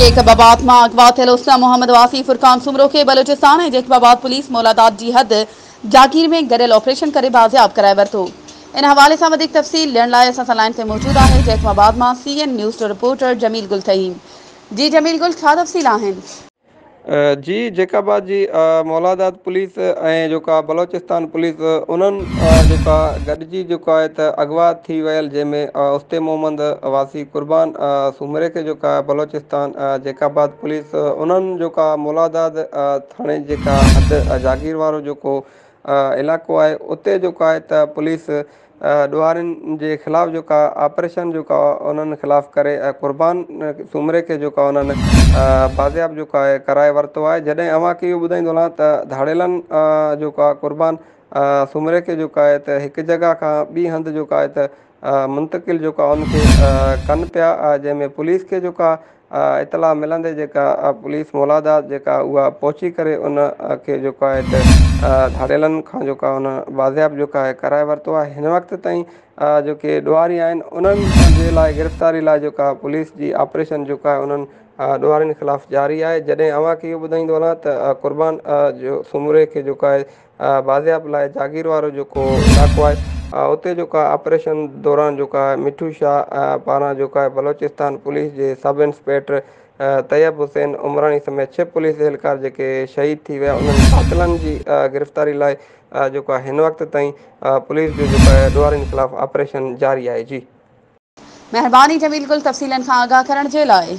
जेकबाबाद में अगवा थियल उस्ता मोहम्मद वासी फुरकान सुमरो के बलूचिस्तान ऐं जेकबाबाद पुलिस मौलादात जी हद जागीर में गरियल ऑपरेशन करे बाज़ियाब कराए वरितो। इन हवाले से वधीक तफ़सील ॾियण लाइ असां सां लाइन ते मौजूद आहे जेकबाबाद में CN न्यूज़ जो रिपोर्टर जमील गुल तहीम। जी जमील गुल, छा तफ़सील आहिनि? जी जेकाबाद जी मौलादात पुलिस ऐं जेका बलोचिस्तान पुलिस उन्हनि जेका गॾिजी जेका आहे त अगवा थी वियल जंहिंमें उस्ते मोहम्मद वासी कुर्बान सुमरे खे जेका बलोचिस्तान जेकाबाद पुलिस उन्हनि जेका मौलादात थाणे जेका हद जागीर वारो जेको इलाइक़ो आहे उते जेको आहे त पुलिस ॾुहारियुनि जे ख़िलाफ़ु जेका ऑपरेशन जेका उन्हनि ख़िलाफ़ु करे कुर्बान सुमरे खे जेका उन्हनि बाज़ियाब जेको आहे कराए वरितो आहे। जॾहिं अव्हांखे इहो ॿुधाईंदो हलां त धाड़ेलनि जेको आहे कुर्बान सुमरे खे जेको आहे त हिकु जॻह खां ॿी हंधि जेको आहे त मुंतक़िल जेको आहे उनखे कनि पिया जंहिंमें पुलिस खे जेका इतला मिलंदे जेका पुलिस मौलादात जेका उहा पहुची करे उन खे जेको आहे त धाड़ेलनि खां जेका उन बाज़ियाब जेका आहे कराए वरितो आहे। हिन वक़्त ताईं जेके ॾुहारी आहिनि उन्हनि जे लाइ गिरफ़्तारी लाइ जेका पुलिस जी ऑपरेशन जेको आहे उन्हनि ॾुहारियुनि ख़िलाफ़ु जारी आहे। जॾहिं अव्हांखे इहो ॿुधाईंदो हलां त कुर्बान जो सुमरे खे जेको आहे बाज़ियाब लाइ जागीर वारो जेको इलाइक़ो आहे उते जेको आहे ऑपरेशन दौरान जेको आहे मिठू शाह पारां जेको आहे बलोचिस्तान पुलिस जे सब इंस्पेक्टर तैयब हुसैन उमरानी समेत 6 पुलिस एहलकार जेके शहीद थी विया उन्हनि कातिलनि जी गिरफ़्तारी लाइ जेको आहे हिन वक़्त ताईं पुलिस जो जेको आहे ॾुहारियुनि ख़िलाफ़ु ऑपरेशन जारी आहे। जी महिरबानी जमील गुल तफ़सीलनि खां आगाह करण जे लाइ।